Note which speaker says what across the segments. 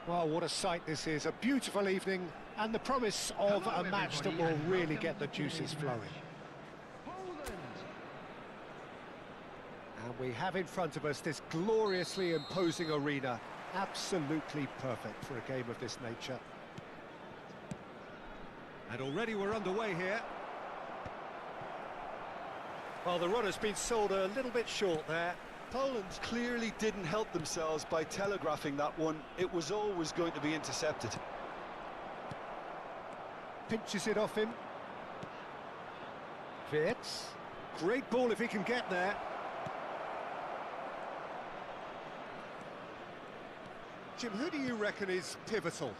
Speaker 1: Well, what a sight this is. A beautiful evening and the promise of a match that will really get the juices flowing. And we have in front of us this gloriously imposing arena. Absolutely perfect for a game of this nature. And already we're underway here. Well, the run has been sold a little bit short there.
Speaker 2: Poland clearly didn't help themselves by telegraphing that one. It was always going to be intercepted.
Speaker 1: Pinches it off him. Wirtz. Great ball if he can get there. Jim, who do you reckon is pivotal?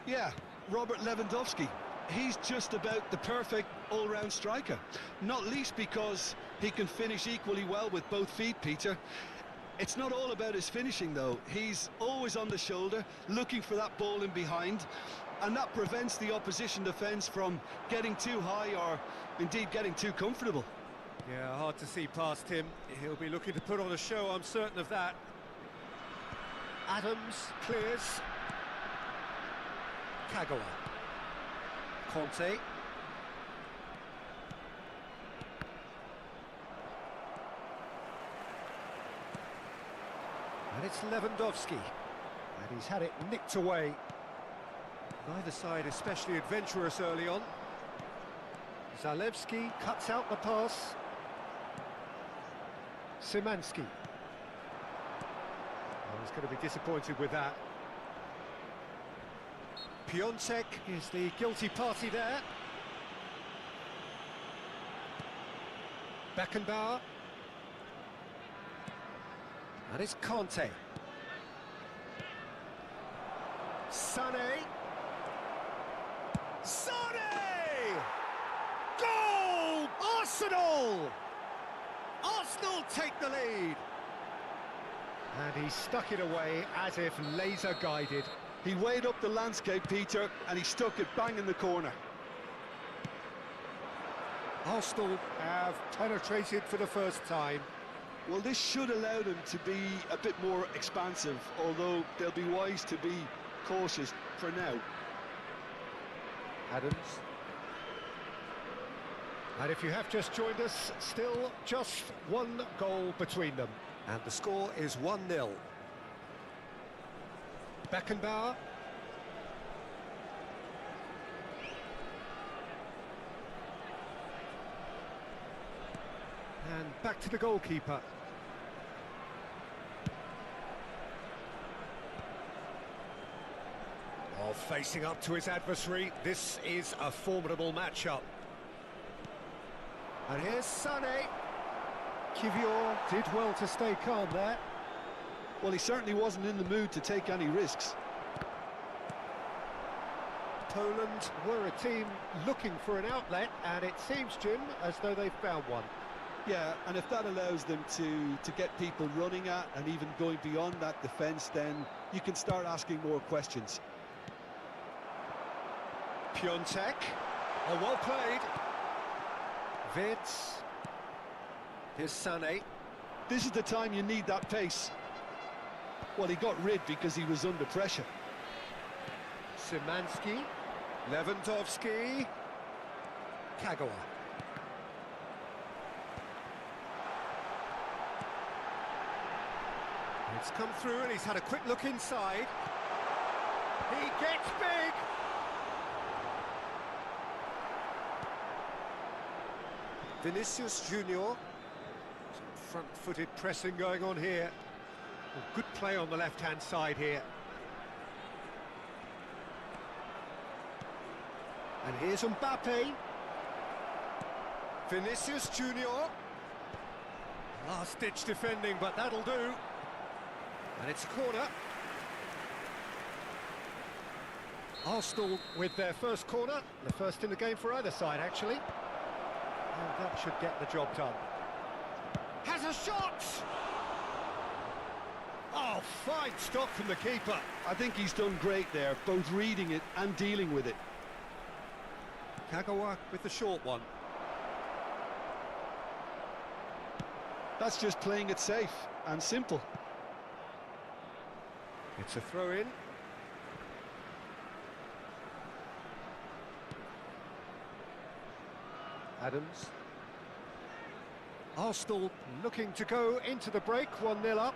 Speaker 2: Yeah, Robert Lewandowski. He's just about the perfect all-round striker. Not least because he can finish equally well with both feet, Peter. It's not all about his finishing, though. He's always on the shoulder, looking for that ball in behind, and that prevents the opposition defence from getting too high or, indeed, getting too comfortable.
Speaker 1: Yeah, hard to see past him. He'll be looking to put on a show, I'm certain of that. Adams clears. Kagawa. Conte. And it's Lewandowski. And he's had it nicked away. Neither side especially adventurous early on. Zalewski cuts out the pass. Szymanski. Oh, he's going to be disappointed with that. Piontek is the guilty party there. Beckenbauer. And it's Conte. Sané. Sané! Goal! Arsenal! Arsenal take the lead. And he stuck it away as if laser guided.
Speaker 2: He weighed up the landscape, Peter, and he stuck it bang in the corner.
Speaker 1: Arsenal have penetrated for the first time.
Speaker 2: Well, this should allow them to be a bit more expansive, although they'll be wise to be cautious for now.
Speaker 1: Adams. And if you have just joined us, still just one goal between them. And the score is 1-0. Beckenbauer. And back to the goalkeeper. Oh, facing up to his adversary, this is a formidable matchup. And here's Sané. Kivior did well to stay calm there.
Speaker 2: Well, he certainly wasn't in the mood to take any risks.
Speaker 1: Poland were a team looking for an outlet, and it seems, Jim, as though they've found one.
Speaker 2: Yeah, and if that allows them to get people running at and even going beyond that defence, then you can start asking more questions.
Speaker 1: Piontek. Oh, well played. Wirtz. Here's Sané.
Speaker 2: This is the time you need that pace. Well, he got rid because he was under pressure.
Speaker 1: Szymanski. Lewandowski. Kagawa. It's come through and he's had a quick look inside. He gets big! Vinicius Junior. Some front-footed pressing going on here. Well, good play on the left-hand side here. And here's Mbappe. Vinicius Junior. Last-ditch defending, but that'll do. And it's a corner. Arsenal with their first corner, the first in the game for either side, actually. And that should get the job done. Has a shot! Oh, fine stop from the keeper.
Speaker 2: I think he's done great there, both reading it and dealing with it.
Speaker 1: Kagawa with the short one.
Speaker 2: That's just playing it safe and simple.
Speaker 1: It's a throw-in. Adams. Arsenal looking to go into the break, 1-0 up.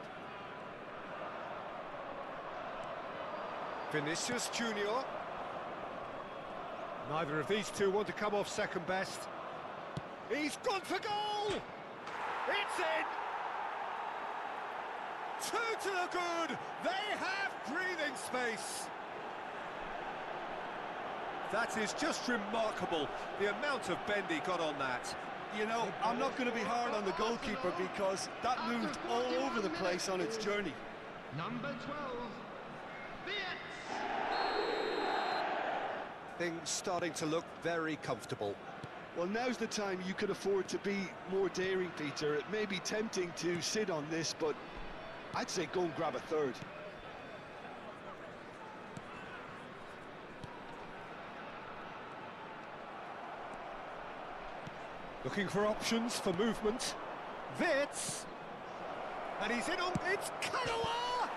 Speaker 1: Vinicius Junior. Neither of these two want to come off second best. He's gone for goal! It's in! 2 to the good! They have breathing space! That is just remarkable, the amount of bend he got on that.
Speaker 2: You know, I'm not going to be hard on the goalkeeper because that moved all over the place on its journey.
Speaker 3: Number 12,
Speaker 1: Things starting to look very comfortable.
Speaker 2: Well, now's the time you can afford to be more daring, Peter. It may be tempting to sit on this, but I'd say go and grab a third.
Speaker 1: Looking for options for movement. Wits! And he's in on... It's Kagawa!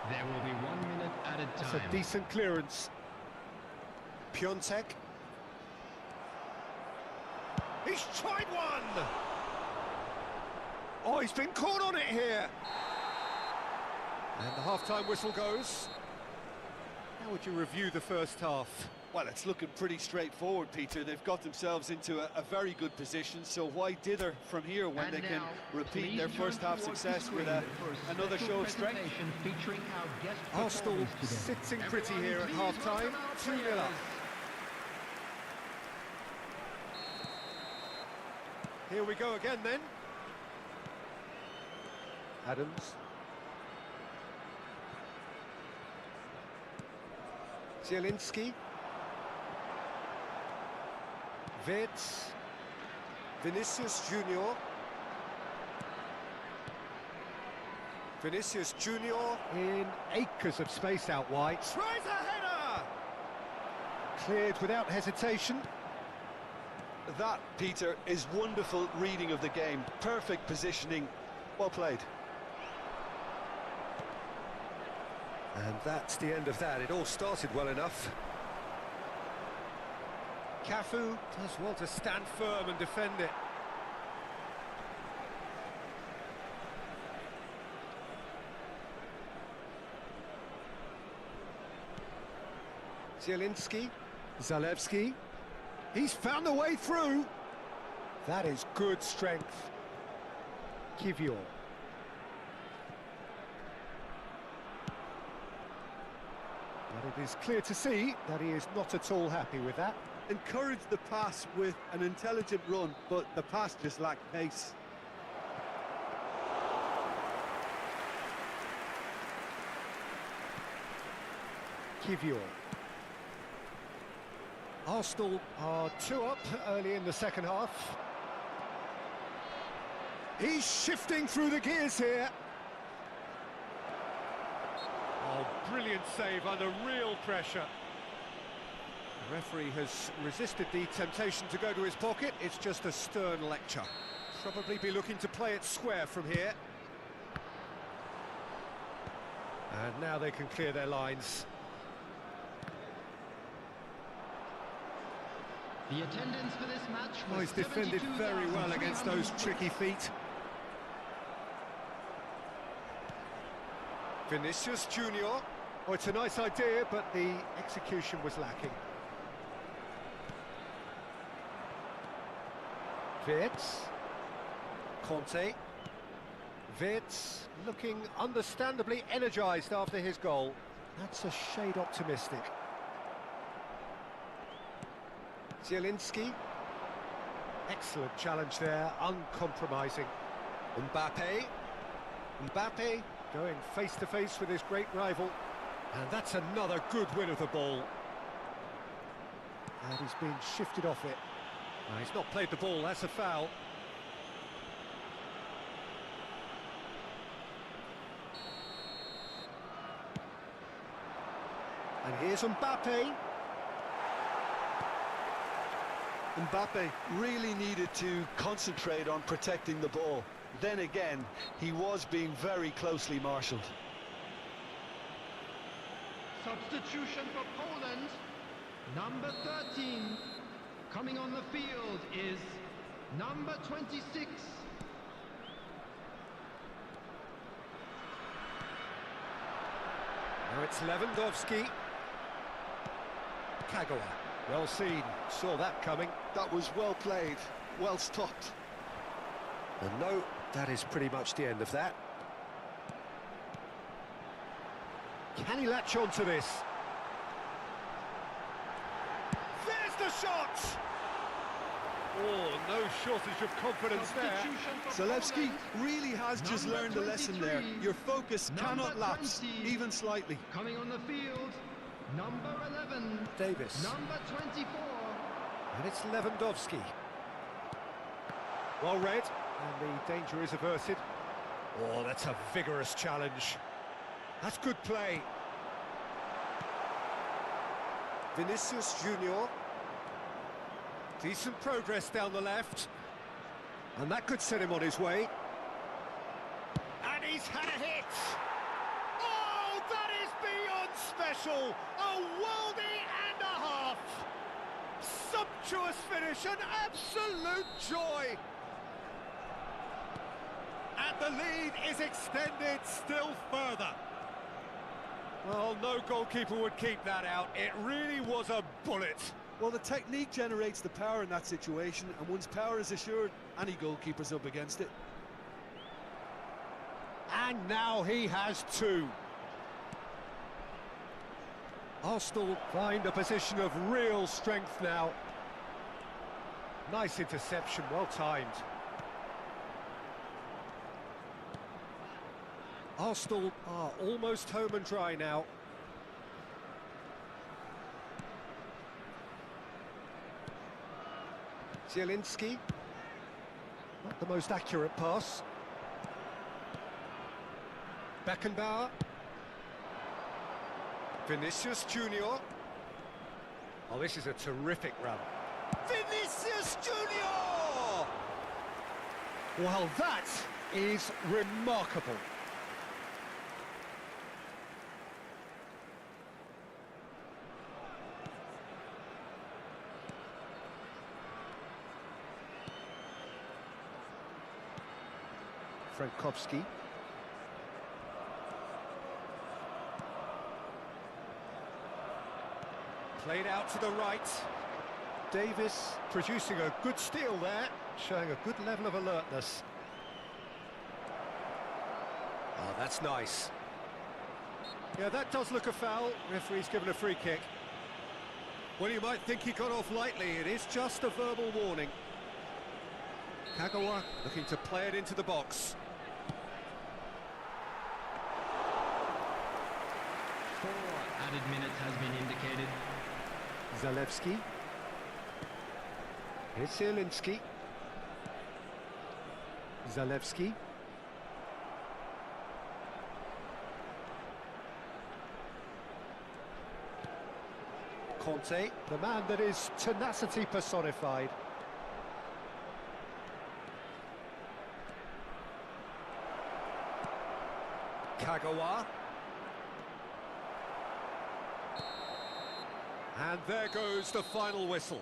Speaker 3: There will be 1 minute at a time.
Speaker 1: That's a decent clearance. Piontek. He's tried one! Oh, he's been caught on it here! And the half-time whistle goes. How would you review the first half?
Speaker 2: Well, it's looking pretty straightforward, Peter. They've got themselves into a very good position, so why dither from here when
Speaker 3: And
Speaker 2: they can
Speaker 3: now,
Speaker 2: repeat their
Speaker 3: please
Speaker 2: first
Speaker 3: turn
Speaker 2: half
Speaker 3: towards
Speaker 2: success
Speaker 3: the
Speaker 2: with
Speaker 3: screen for a
Speaker 2: another
Speaker 3: special
Speaker 2: show of strength?
Speaker 3: presentation featuring our guest
Speaker 1: Arsenal
Speaker 3: performers today.
Speaker 1: sitting pretty
Speaker 3: Everyone
Speaker 1: here at
Speaker 3: please
Speaker 1: half-time,
Speaker 3: welcome our
Speaker 1: 2-0 up.
Speaker 3: players.
Speaker 1: Here we go again then. Adams. Zielinski. Wits. Vinicius Junior. Vinicius Junior in acres of space out wide. Tries a header! Cleared without hesitation.
Speaker 2: That, Peter, is wonderful reading of the game. Perfect positioning. Well played.
Speaker 1: And that's the end of that. It all started well enough. Cafu does want to stand firm and defend it. Zielinski, Zalewski. He's found a way through. That is good strength. Kivior. But it is clear to see that he is not at all happy with that.
Speaker 2: Encourage the pass with an intelligent run, but the pass just lacked pace.
Speaker 1: Kivior. Arsenal are 2 up early in the second half. He's shifting through the gears here. Oh, brilliant save under real pressure. The referee has resisted the temptation to go to his pocket. It's just a stern lecture. Probably be looking to play it square from here. And now they can clear their lines.
Speaker 3: The attendance for this match was
Speaker 1: Oh, he's defended very well against those tricky feet. Vinicius Junior. Oh, it's a nice idea, but the execution was lacking. Wits. Conte. Wits looking understandably energised after his goal. That's a shade optimistic. Zielinski. Excellent challenge there, uncompromising. Mbappe. Mbappe going face-to-face with his great rival. And that's another good win of the ball. And he's been shifted off it. He's not played the ball, that's a foul. And here's Mbappe.
Speaker 2: Mbappe really needed to concentrate on protecting the ball. Then again, he was being very closely marshalled.
Speaker 3: Substitution for Poland. Number 13. Coming on the field is number 26.
Speaker 1: Now it's Lewandowski. Kagawa. Well seen. Saw that coming.
Speaker 2: That was well played, well stopped.
Speaker 1: And no, that is pretty much the end of that. Can he latch on to this? There's the shot! Oh, no shortage of confidence there.
Speaker 2: Zalewski really has just learned a lesson there. Your focus cannot lapse, even slightly.
Speaker 3: Coming on the field, number 11.
Speaker 1: Davis.
Speaker 3: Number 24.
Speaker 1: And it's Lewandowski. Well read, and the danger is averted. Oh, that's a vigorous challenge. That's good play. Vinicius Junior. Decent progress down the left. And that could set him on his way. And he's had a hit! Oh, that is beyond special! A worldie and a half! Sumptuous finish, an absolute joy! And the lead is extended still further. Well, no goalkeeper would keep that out. It really was a bullet.
Speaker 2: Well, the technique generates the power in that situation, and once power is assured, any goalkeeper's up against it.
Speaker 1: And now he has two. Arsenal find a position of real strength now. Nice interception, well timed. Arsenal are almost home and dry now. Zielinski. Not the most accurate pass. Beckenbauer. Vinicius Junior. Oh, this is a terrific run. Vinicius Junior! Well, that is remarkable. Frankowski. Played out to the right. Davis producing a good steal there, showing a good level of alertness. Oh, that's nice. Yeah, that does look a foul. Referee's given a free kick. Well, you might think he got off lightly. It is just a verbal warning. Kagawa looking to play it into the box.
Speaker 3: 4 added minutes has been indicated.
Speaker 1: Zalewski. Here's Zielinski. Zalewski. Conte, the man that is tenacity personified. Kagawa. And there goes the final whistle.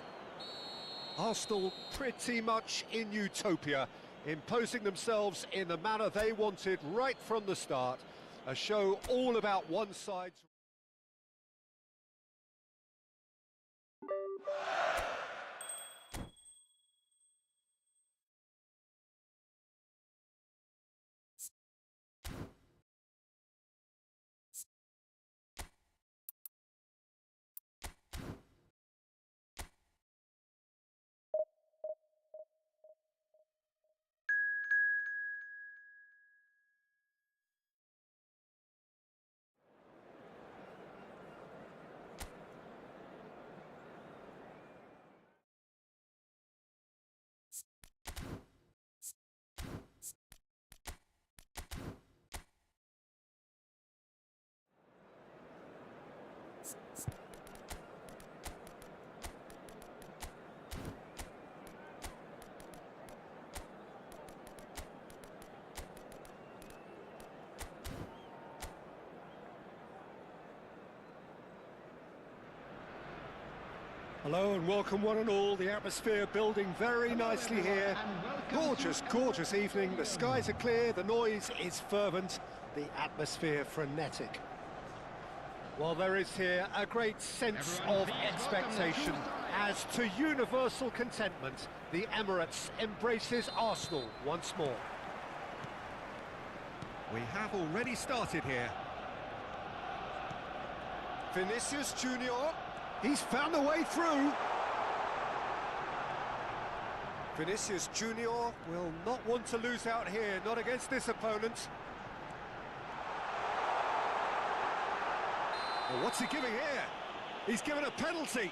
Speaker 1: Arsenal pretty much in utopia, imposing themselves in the manner they wanted right from the start. A show all about one side's... Hello and welcome one and all. The atmosphere building very nicely here. Gorgeous, gorgeous evening. The skies are clear, the noise is fervent, the atmosphere frenetic. Well, there is here a great sense of expectation. As to universal contentment, the Emirates embraces Arsenal once more. We have already started here. Vinicius Junior. He's found a way through. Vinicius Junior will not want to lose out here, not against this opponent. Well, what's he giving here? He's given a penalty.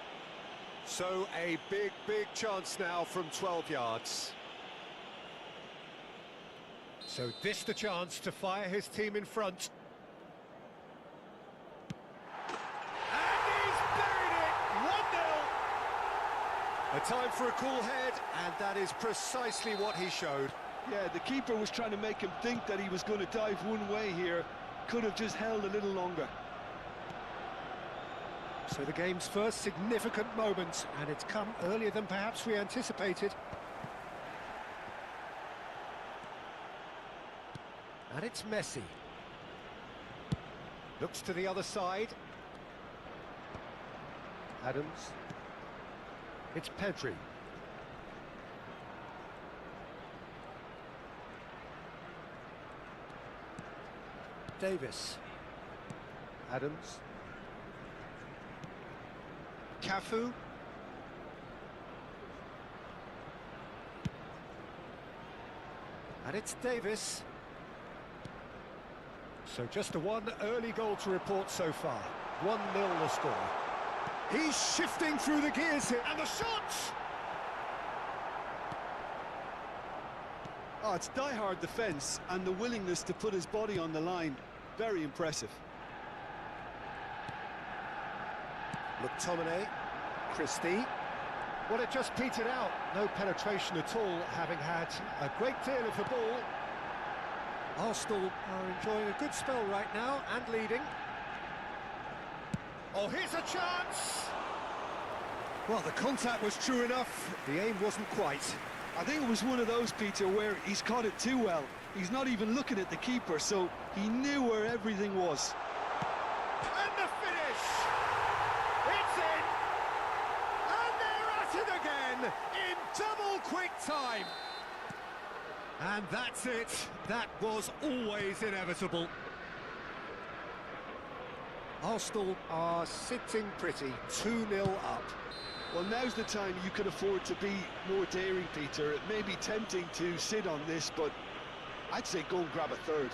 Speaker 1: So a big, big chance now from 12 yards. So this the chance to fire his team in front. A time for a cool head, and that is precisely what he showed.
Speaker 2: Yeah, the keeper was trying to make him think that he was going to dive one way here. Could have just held a little longer.
Speaker 1: So the game's first significant moment, and it's come earlier than perhaps we anticipated. And it's Messi. Looks to the other side. Adams. It's Pedri. Davis. Adams. Cafu. And it's Davis. So just a one early goal to report so far. 1-0 the score. He's shifting through the gears here, and the shots!
Speaker 2: Oh, it's die-hard defence, and the willingness to put his body on the line. Very impressive.
Speaker 1: McTominay, Christie. Well, it just petered out. No penetration at all, having had a great deal of the ball. Arsenal are enjoying a good spell right now, and leading. Oh, here's a chance! Well, the contact was true enough, the aim wasn't quite.
Speaker 2: I think it was one of those, Peter, where he's caught it too well. He's not even looking at the keeper, so he knew where everything was.
Speaker 1: And the finish! It's in! And they're at it again, in double quick time! And that's it. That was always inevitable. Arsenal are sitting pretty, 2-0 up.
Speaker 2: Well, now's the time you can afford to be more daring, Peter. It may be tempting to sit on this, but I'd say go and grab a third.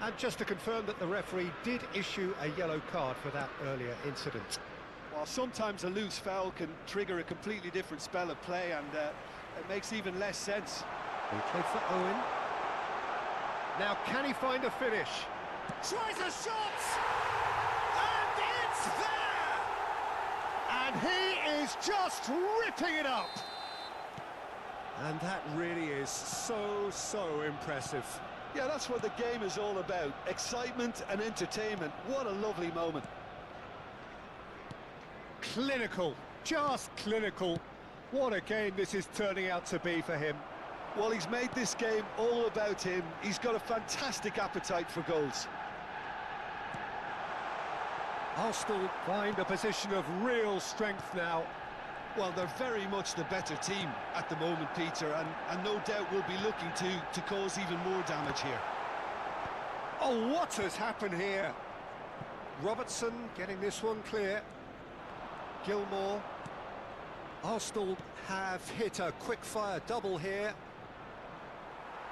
Speaker 1: And just to confirm that the referee did issue a yellow card for that earlier incident.
Speaker 2: While sometimes a loose foul can trigger a completely different spell of play, and it makes even less sense.
Speaker 1: He played for Owen. Now, can he find a finish? Tries a shot! And it's there! And he is just ripping it up! And that really is so impressive.
Speaker 2: Yeah, that's what the game is all about. Excitement and entertainment. What a lovely moment.
Speaker 1: Clinical, just clinical. What a game this is turning out to be for him.
Speaker 2: Well, he's made this game all about him. He's got a fantastic appetite for goals.
Speaker 1: Arsenal find a position of real strength now.
Speaker 2: Well, they're very much the better team at the moment, Peter, and no doubt will be looking to cause even more damage here.
Speaker 1: Oh, what has happened here? Robertson getting this one clear. Gilmore. Arsenal have hit a quick-fire double here.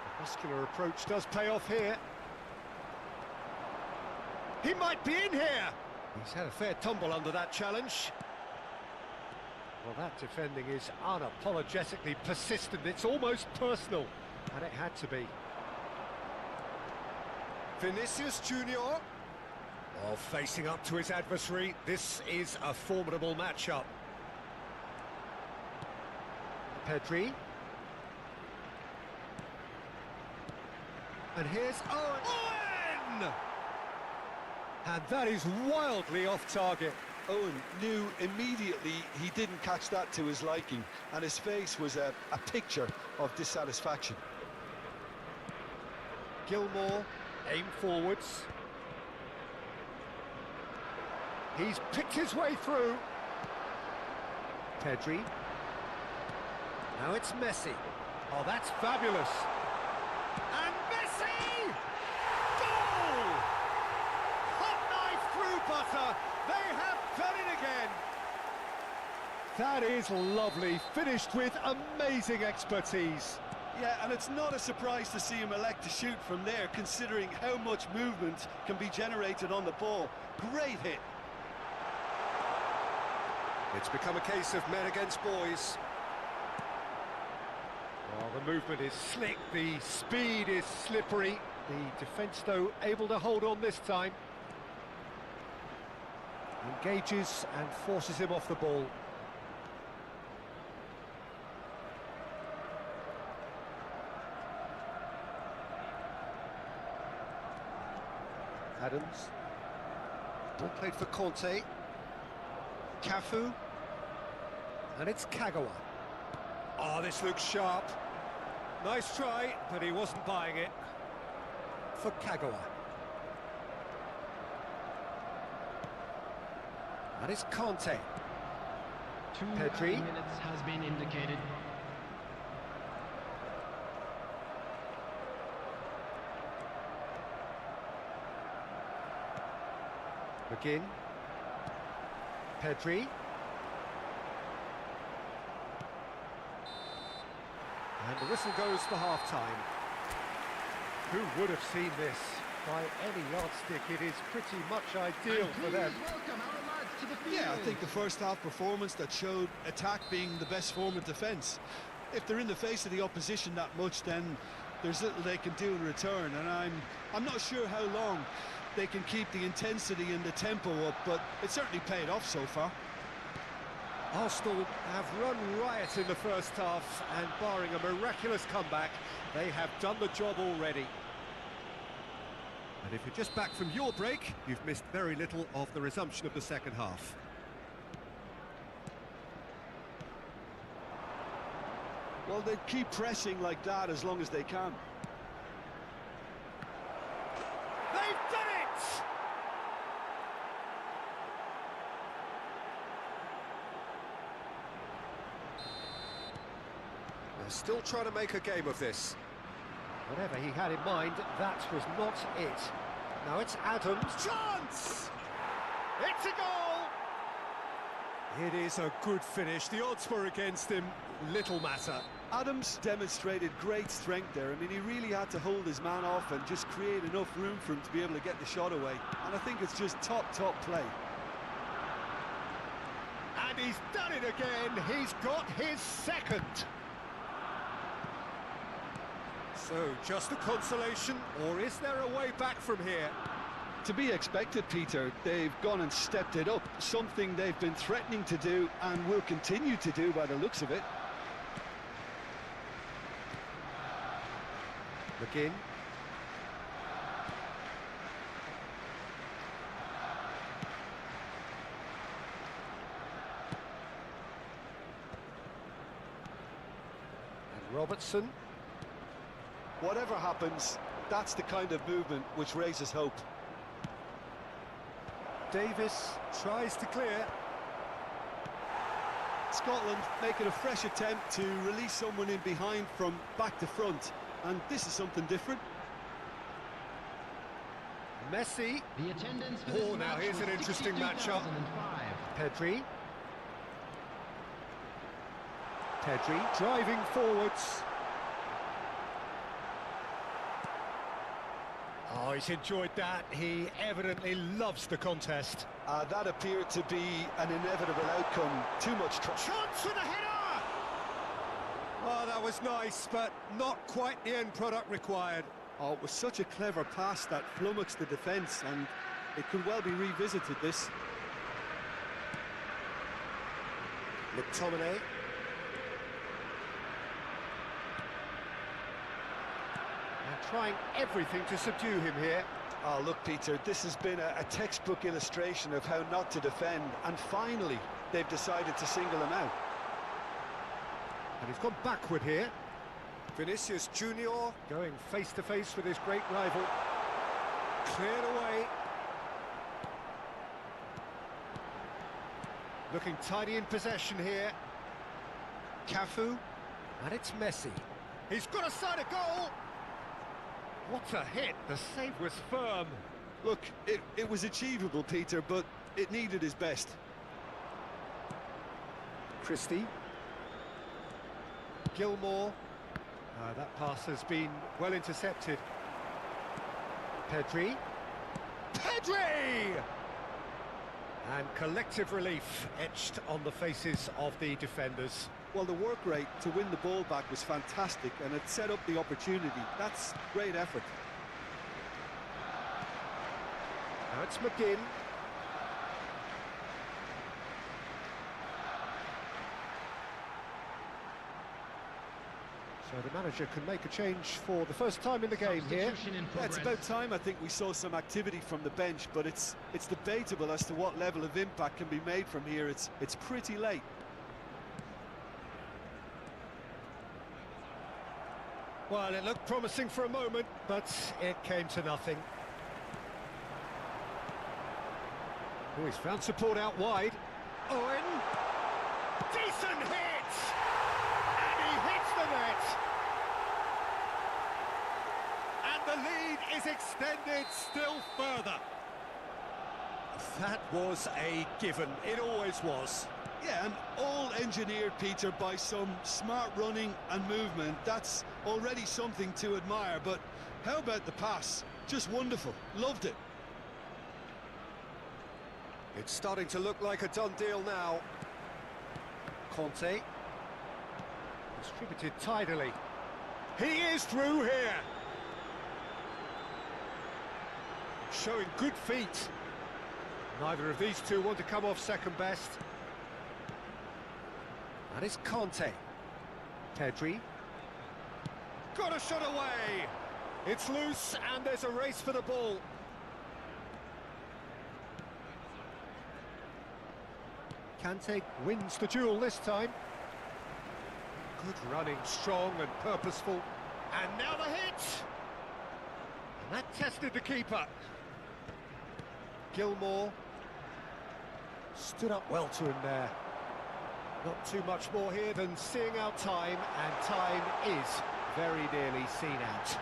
Speaker 1: The muscular approach does pay off here. He might be in here! He's had a fair tumble under that challenge. Well, that defending is unapologetically persistent. It's almost personal, and it had to be. Vinicius Junior. Oh, facing up to his adversary. This is a formidable matchup. Pedri. And here's Owen! And that is wildly off target.
Speaker 2: Owen knew immediately he didn't catch that to his liking, and his face was a picture of dissatisfaction.
Speaker 1: Gilmore, aim forwards. He's picked his way through. Pedri. Now it's Messi. Oh, that's fabulous. And Messi! Goal! Hot knife through butter. They have done it again. That is lovely. Finished with amazing expertise.
Speaker 2: Yeah, and it's not a surprise to see him elect to shoot from there, considering how much movement can be generated on the ball. Great hit.
Speaker 1: It's become a case of men against boys. Well, the movement is slick, the speed is slippery. The defence, though, able to hold on this time. Engages and forces him off the ball. Adams. Ball played for Conte. Cafu. And it's Kagawa. Oh, this looks sharp. Nice try, but he wasn't buying it. For Kagawa. And it's Conte.
Speaker 3: 2
Speaker 1: Pedri.
Speaker 3: minutes has been indicated.
Speaker 1: McGinn. Pedri. And the whistle goes for half-time. Who would have seen this? By any yardstick, it is pretty much ideal
Speaker 3: And
Speaker 1: for them.
Speaker 3: please welcome our lads to the field.
Speaker 2: Yeah, I think the first half performance that showed attack being the best form of defence. If they're in the face of the opposition that much, then there's little they can do in return, and I'm not sure how long they can keep the intensity and the tempo up, but it certainly paid off so far.
Speaker 1: Arsenal have run riot in the first half, and barring a miraculous comeback, they have done the job already. And if you're just back from your break, you've missed very little of the resumption of the second half.
Speaker 2: Well, they keep pressing like that as long as they can.
Speaker 1: They've done it! They're still trying to make a game of this. Whatever he had in mind, that was not it. Now it's Adams. Chance! It's a goal! It is a good finish. The odds were against him. Little matter.
Speaker 2: Adams demonstrated great strength there. I mean, he really had to hold his man off and just create enough room for him to be able to get the shot away. And I think it's just top play.
Speaker 1: And he's done it again. He's got his second. So, just a consolation, or is there a way back from here?
Speaker 2: To be expected, Peter. They've gone and stepped it up, something they've been threatening to do and will continue to do by the looks of it.
Speaker 1: McGinn. And Robertson.
Speaker 2: Whatever happens, that's the kind of movement which raises hope.
Speaker 1: Davis tries to clear.
Speaker 2: Scotland making a fresh attempt to release someone in behind from back to front, and this is something different.
Speaker 1: Messi.
Speaker 3: The attendance for this
Speaker 1: Oh, now
Speaker 3: match
Speaker 1: here's
Speaker 3: was
Speaker 1: an interesting matchup.
Speaker 3: 62,005.
Speaker 1: Pedri. Pedri driving forwards. Oh, he's enjoyed that. He evidently loves the contest.
Speaker 2: That appeared to be an inevitable outcome. Too much trust.
Speaker 1: Chance for the header! Oh, that was nice, but not quite the end product required.
Speaker 2: Oh, it was such a clever pass that flummoxed the defence, and it could well be revisited, this.
Speaker 1: McTominay. And trying everything to subdue him here.
Speaker 2: Oh, look, Peter, this has been a textbook illustration of how not to defend, and finally they've decided to single him out.
Speaker 1: And he's gone backward here. Vinicius Junior going face-to-face with his great rival. Cleared away. Looking tidy in possession here. Cafu. And it's Messi. He's got a side of goal. What a hit. The save was firm.
Speaker 2: Look, it was achievable, Peter, but it needed his best.
Speaker 1: Christie. Gilmore. That pass has been well intercepted. Pedri. Pedri! And collective relief etched on the faces of the defenders.
Speaker 2: Well, the work rate to win the ball back was fantastic, and it set up the opportunity. That's great effort.
Speaker 1: Now it's McGinn. So the manager can make a change for the first time in the game here.
Speaker 3: Substitution in
Speaker 2: Yeah, it's
Speaker 3: progress.
Speaker 2: about time. I think we saw some activity from the bench, but it's debatable as to what level of impact can be made from here. It's pretty late.
Speaker 1: Well, it looked promising for a moment, but it came to nothing. Oh, he's found support out wide. Owen. Decent hit! And he hits the net! And the lead is extended still further. That was a given. It always was.
Speaker 2: Yeah, and all engineered, Peter, by some smart running and movement. That's already something to admire, but how about the pass? Just wonderful. Loved it.
Speaker 1: It's starting to look like a done deal now. Conte. Distributed tidily. He is through here. Showing good feet. Neither of these two want to come off second best. That is Conte. Pedri. Got a shot away. It's loose and there's a race for the ball. Kante wins the duel this time. Good running, strong and purposeful. And now the hit! And that tested the keeper. Gilmore stood up well to him there. Not too much more here than seeing out time, and time is very nearly seen out.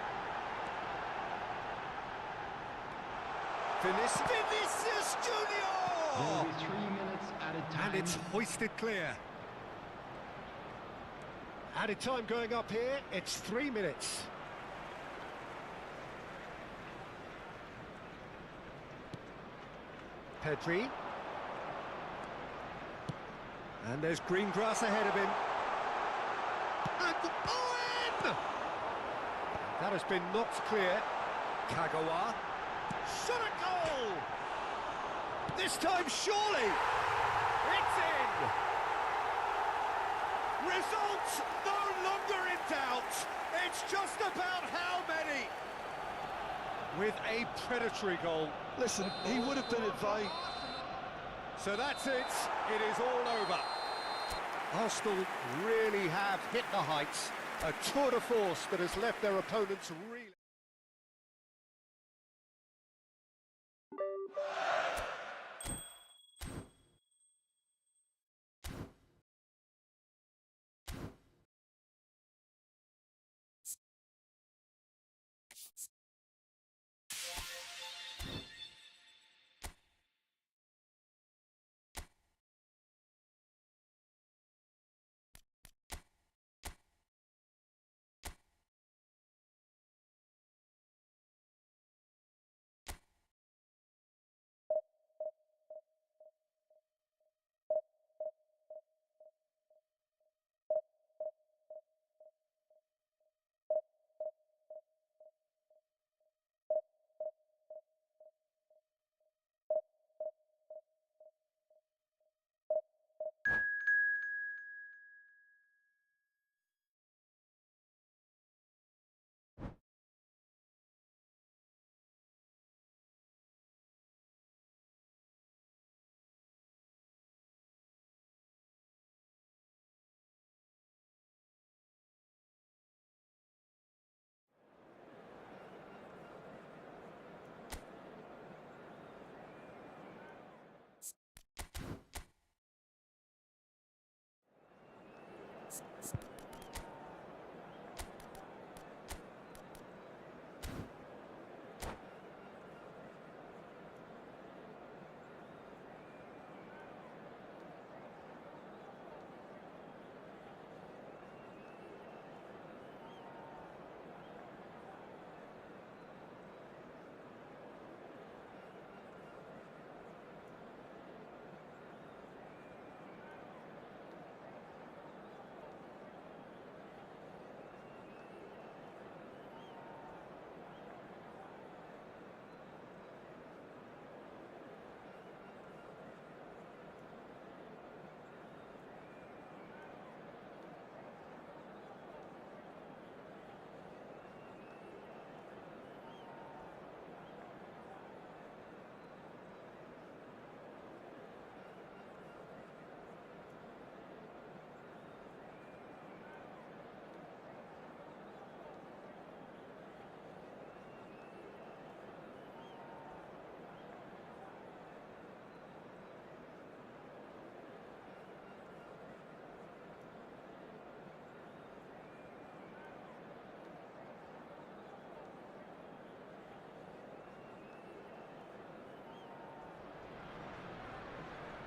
Speaker 1: Vinicius Junior!
Speaker 3: There will be 3 minutes added time.
Speaker 1: And it's hoisted clear. Added time going up here, it's 3 minutes. Pedri. And there's green grass ahead of him. And Owen! That has been knocked clear. Kagawa. Shot a goal! This time, surely! It's in! Results no longer in doubt. It's just about how many. With a predatory goal.
Speaker 2: Listen, he would have been advised.
Speaker 1: So that's it. It is all over. Arsenal really have hit the heights. A tour de force that has left their opponents really...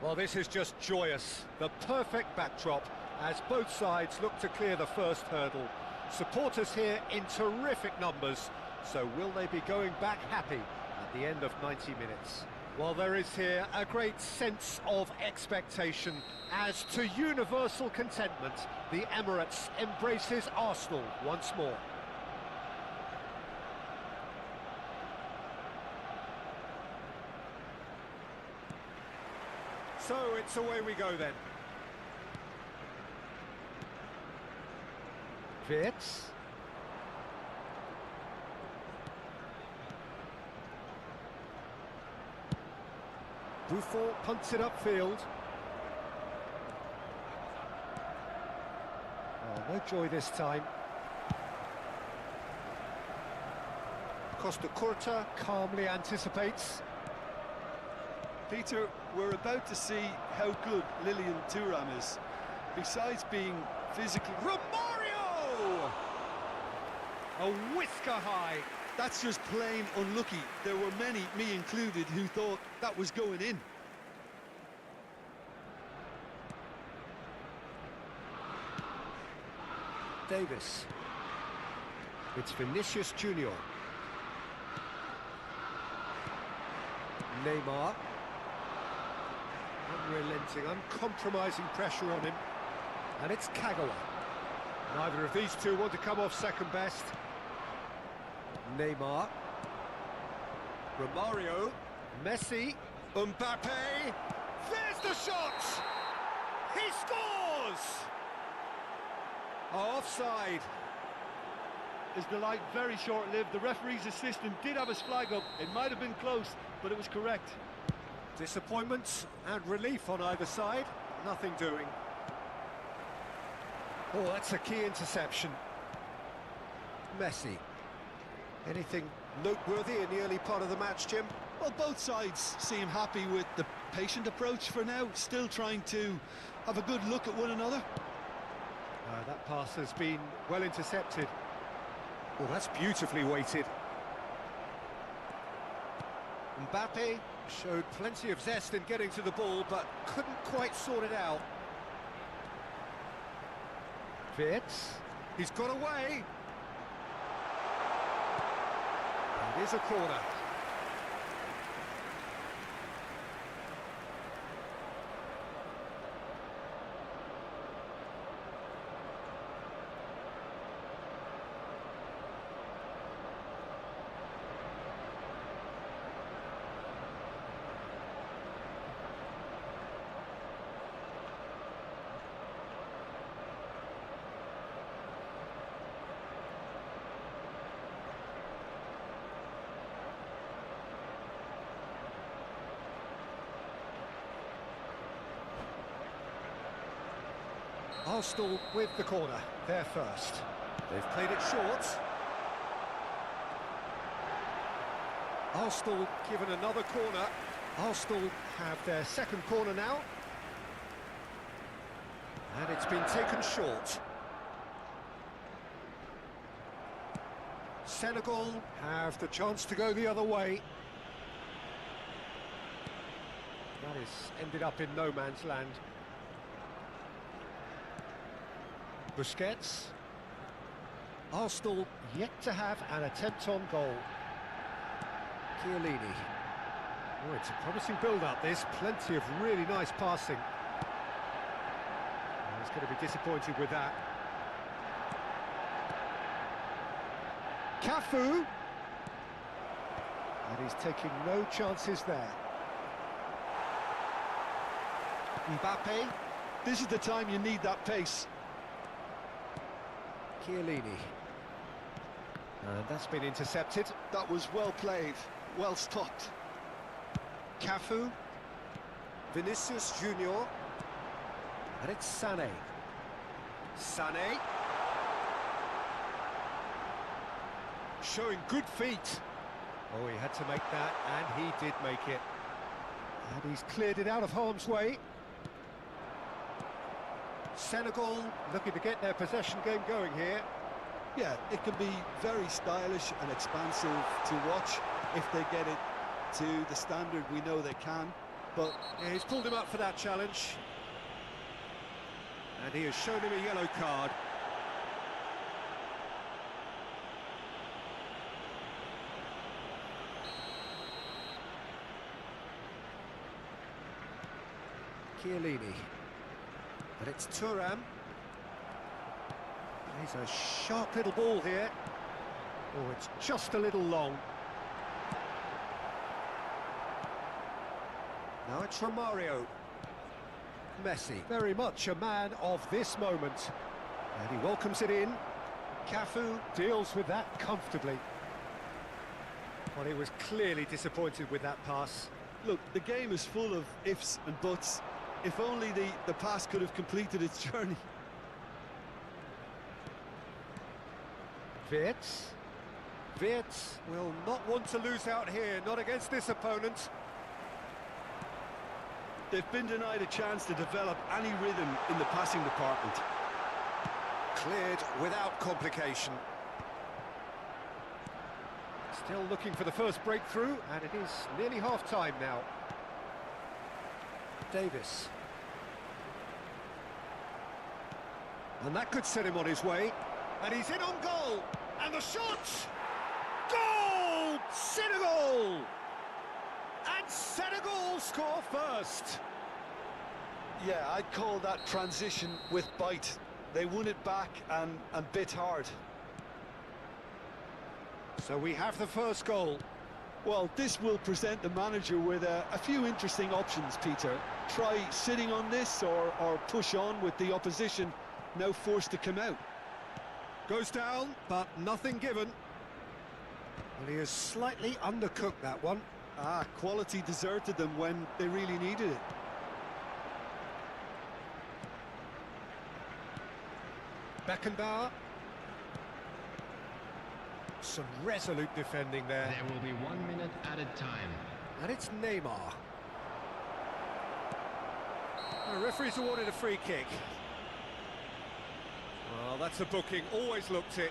Speaker 1: Well, this is just joyous. The perfect backdrop as both sides look to clear the first hurdle. Supporters here in terrific numbers, so will they be going back happy at the end of 90 minutes? Well, there is here a great sense of expectation as to universal contentment. The Emirates embraces Arsenal once more. So it's away we go then. Fitz. Buffon punts it upfield. Oh, no joy this time. Costa Curta calmly anticipates.
Speaker 2: Peter, we're about to see how good Lilian Thuram is. Besides being physically...
Speaker 1: Romario! A whisker high.
Speaker 2: That's just plain unlucky. There were many, me included, who thought that was going in.
Speaker 1: Davis. It's Vinicius Junior. Neymar. Unrelenting, uncompromising pressure on him. And it's Kagawa. Neither of these two want to come off second best. Neymar. Romario. Messi. Mbappe. There's the shot! He scores! Oh, offside.
Speaker 2: Is the light very short-lived? The referee's assistant did have his flag up. It might have been close, but it was correct.
Speaker 1: Disappointment and relief on either side. Nothing doing. Oh, that's a key interception. Messi. Anything noteworthy in the early part of the match, Jim?
Speaker 2: Well, both sides seem happy with the patient approach for now, still trying to have a good look at one another.
Speaker 1: That pass has been well intercepted. Oh, that's beautifully weighted. Mbappe showed plenty of zest in getting to the ball, but couldn't quite sort it out. Fitz, he's got away. It is a corner. Arsenal with the corner, they're first. They've played it short. Arsenal given another corner. Arsenal have their second corner now. And it's been taken short. Senegal have the chance to go the other way. That is ended up in no man's land. Busquets. Arsenal yet to have an attempt on goal. Chiellini. Oh, it's a promising build-up, this. Plenty of really nice passing. Oh, he's going to be disappointed with that. Cafu. And he's taking no chances there. Mbappe.
Speaker 2: This is the time you need that pace.
Speaker 1: Chiellini. And that's been intercepted.
Speaker 2: That was well played, well stopped.
Speaker 1: Cafu. Vinicius Junior. And it's Sané. Sané. Showing good feet. Oh, he had to make that, and he did make it. And he's cleared it out of harm's way. Senegal looking to get their possession game going here.
Speaker 2: Yeah, it can be very stylish and expansive to watch if they get it to the standard we know they can. But
Speaker 1: yeah, he's pulled him up for that challenge. And he has shown him a yellow card. Chiellini. And it's Thuram. He's a sharp little ball here. Oh, it's just a little long. Now it's Romario. Messi, very much a man of this moment. And he welcomes it in. Cafu deals with that comfortably. Well, he was clearly disappointed with that pass.
Speaker 2: look, the game is full of ifs and buts. If only the pass could have completed its journey.
Speaker 1: Wirtz. Wirtz will not want to lose out here, not against this opponent.
Speaker 2: They've been denied a chance to develop any rhythm in the passing department.
Speaker 1: Cleared without complication. Still looking for the first breakthrough, and it is nearly half-time now. Davis. And that could set him on his way. And he's in on goal! And the shot! Goal! Senegal! And Senegal score first!
Speaker 2: Yeah, I'd call that transition with bite. They won it back and bit hard.
Speaker 1: So we have the first goal.
Speaker 2: Well, this will present the manager with a few interesting options, Peter. Try sitting on this or push on with the opposition now forced to come out.
Speaker 1: Goes down, but nothing given. Well, he has slightly undercooked that one.
Speaker 2: Quality deserted them when they really needed it.
Speaker 1: Beckenbauer. Some resolute defending there.
Speaker 3: There will be 1 minute added time.
Speaker 1: And it's Neymar. The referee's awarded a free kick. Well, that's a booking, always looked it.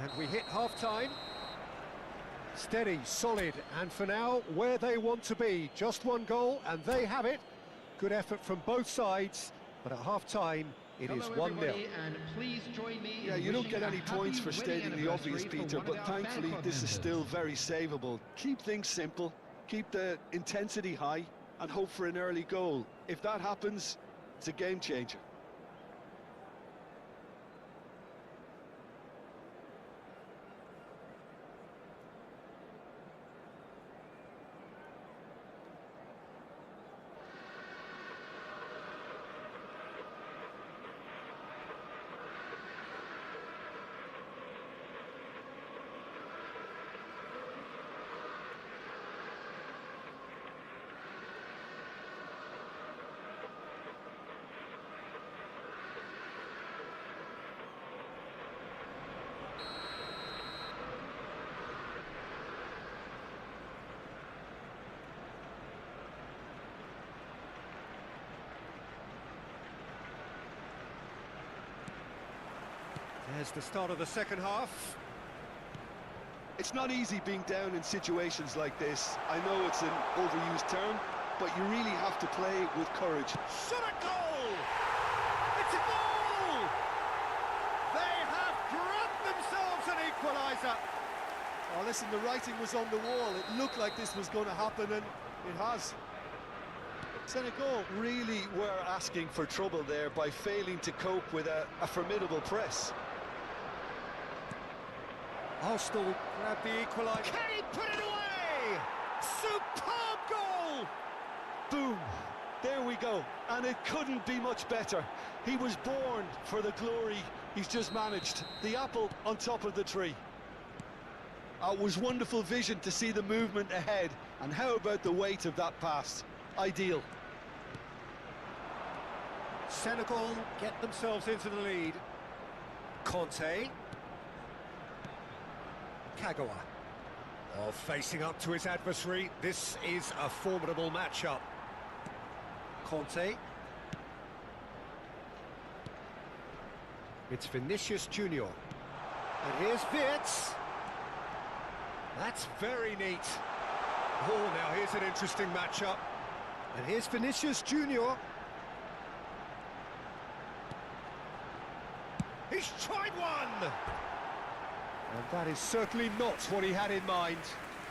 Speaker 1: And we hit half-time. Steady, solid, and for now, where they want to be. Just one goal, and they have it. Good effort from both sides, but at half-time, it is 1-0.
Speaker 3: And please join me.
Speaker 2: Yeah, you don't get any points for stating the obvious, Peter, but thankfully this is still very savable. Keep things simple, keep the intensity high, and hope for an early goal. If that happens, it's a game changer.
Speaker 1: as the start of the second half.
Speaker 2: It's not easy being down in situations like this. I know it's an overused term, but you really have to play with courage.
Speaker 1: Shot a goal! It's a goal! They have grabbed themselves an equaliser.
Speaker 4: Oh, listen, the writing was on the wall. It looked like this was going to happen, and it has.
Speaker 2: Senegal really were asking for trouble there by failing to cope with a formidable press.
Speaker 1: Arsenal grab the equaliser. Can he put it away? Superb goal!
Speaker 2: Boom! There we go. And it couldn't be much better. He was born for the glory he's just managed. The apple on top of the tree. It was wonderful vision to see the movement ahead. And how about the weight of that pass? Ideal.
Speaker 1: Senegal get themselves into the lead. Conte. Kagawa. Oh, facing up to his adversary. This is a formidable matchup. Conte. It's Vinicius Junior. And here's Wirtz. That's very neat. Oh, now here's an interesting matchup. And here's Vinicius Junior. He's tried one! And that is certainly not what he had in mind.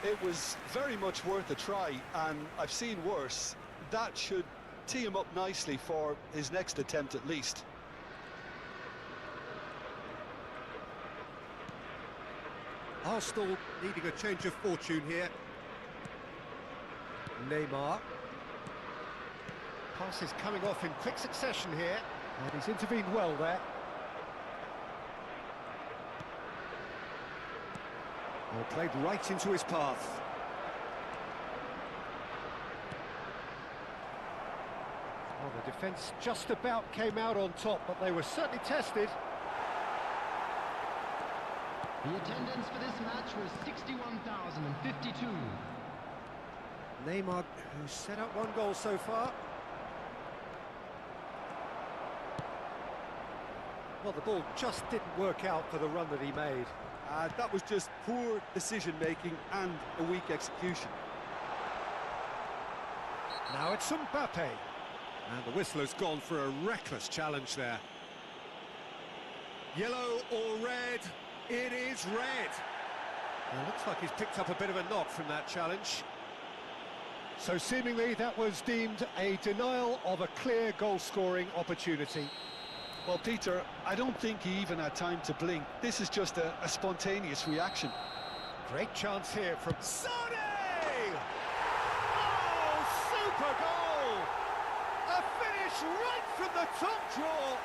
Speaker 2: It was very much worth a try, and I've seen worse. That should tee him up nicely for his next attempt at least.
Speaker 1: Arsenal needing a change of fortune here. Neymar. Pass is coming off in quick succession here, and he's intervened well there. Well, played right into his path. Well, the defence just about came out on top, but they were certainly tested.
Speaker 3: The attendance for this match was 61,052.
Speaker 1: Neymar, who's set up one goal so far. Well, the ball just didn't work out for the run that he made.
Speaker 4: That was just poor decision-making and a weak execution.
Speaker 1: Now it's Mbappe. And the whistler's gone for a reckless challenge there. Yellow or red? It is red. Well, looks like he's picked up a bit of a knock from that challenge. So seemingly that was deemed a denial of a clear goal-scoring opportunity.
Speaker 2: Well, Peter, I don't think he even had time to blink. This is just a spontaneous reaction.
Speaker 1: Great chance here from Sane! Oh, super goal! A finish right from the top draw.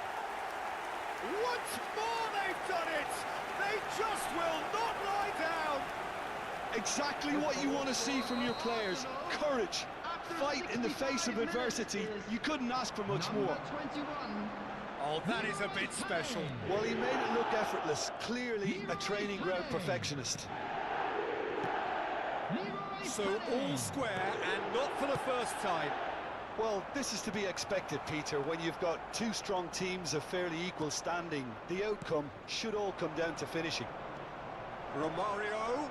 Speaker 1: Once more they've done it! They just will not lie down!
Speaker 2: Exactly what you want to see from your players. Courage. Fight in the face of adversity. You couldn't ask for much more.
Speaker 3: Number 21.
Speaker 1: Oh, that is a bit special.
Speaker 2: Well, he made it look effortless. Clearly a training ground perfectionist.
Speaker 1: So all square and not for the first time.
Speaker 2: Well, this is to be expected, Peter. When you've got two strong teams of fairly equal standing, the outcome should all come down to finishing.
Speaker 1: Romario.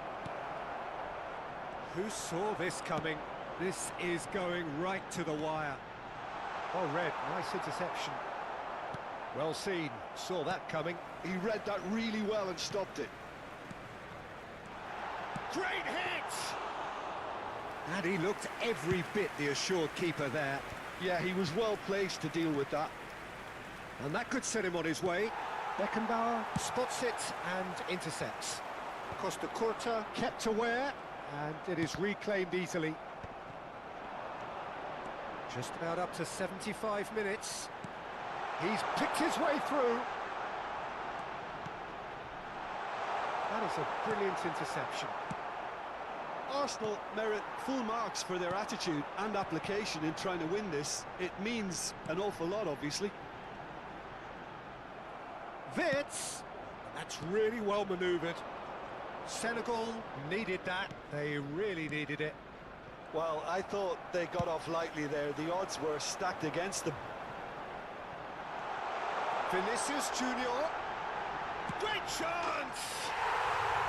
Speaker 1: Who saw this coming? This is going right to the wire. Oh, red, nice interception. Well seen, saw that coming.
Speaker 2: He read that really well and stopped it.
Speaker 1: Great hit! And he looked every bit the assured keeper there.
Speaker 2: Yeah, he was well placed to deal with that.
Speaker 1: And that could set him on his way. Beckenbauer spots it and intercepts. Costa Curta kept aware, and it is reclaimed easily. Just about up to 75 minutes. He's picked his way through. That is a brilliant interception.
Speaker 2: Arsenal merit full marks for their attitude and application in trying to win this. It means an awful lot, obviously.
Speaker 1: Wirtz, that's really well manoeuvred. Senegal needed that. They really needed it.
Speaker 2: Well, I thought they got off lightly there. The odds were stacked against them.
Speaker 1: Vinicius Junior. Great chance!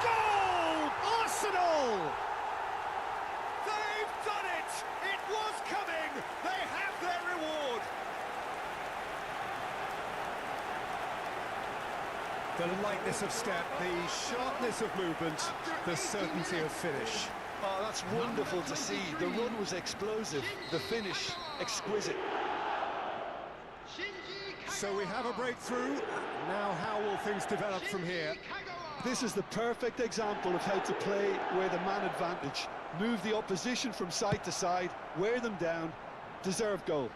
Speaker 1: Goal! Arsenal! They've done it! It was coming! They have their reward! The lightness of step, the sharpness of movement, the certainty of finish.
Speaker 2: Oh, that's wonderful to see. The run was explosive, the finish exquisite.
Speaker 1: So we have a breakthrough. Now how will things develop from here?
Speaker 2: This is the perfect example of how to play with a man advantage. Move the opposition from side to side, wear them down, deserve goal.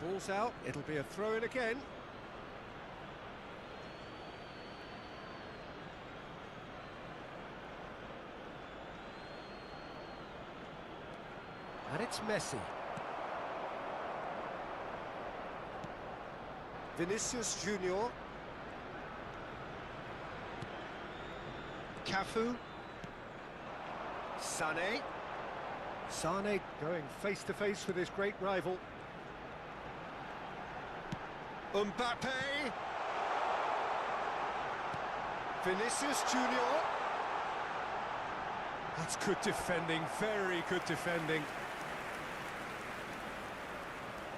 Speaker 1: Ball's out, it'll be a throw-in again. And it's Messi. Vinicius Junior. Cafu. Sané. Sané going face-to-face with his great rival. Mbappe. Vinicius Junior. That's good defending, very good defending.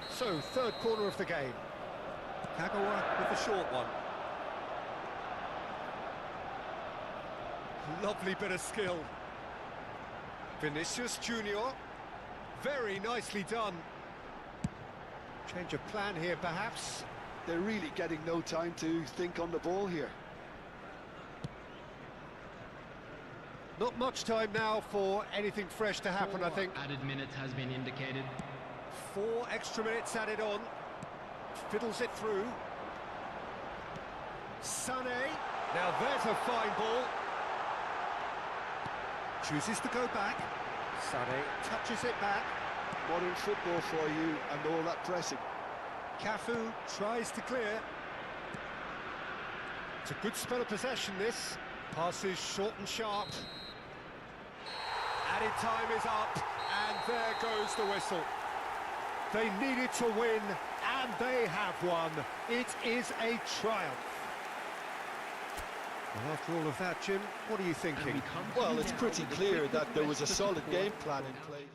Speaker 1: So, third corner of the game. Kagawa with the short one. Lovely bit of skill. Vinicius Junior. Very nicely done. Change of plan here, perhaps.
Speaker 2: They're really getting no time to think on the ball here.
Speaker 1: Not much time now for anything fresh to happen, I think.
Speaker 3: Added minutes has been indicated.
Speaker 1: 4 extra minutes added on. Fiddles it through. Sané. Now there's a fine ball. Chooses to go back. Sané touches it back.
Speaker 2: Modern football for you and all that pressing.
Speaker 1: Cafu tries to clear. It's a good spell of possession, this. Passes short and sharp. Added time is up, and there goes the whistle. They needed to win, and they have won. It is a triumph. Well, after all of that, Jim, what are you thinking?
Speaker 2: Well, it's pretty clear that there was a solid game plan in place.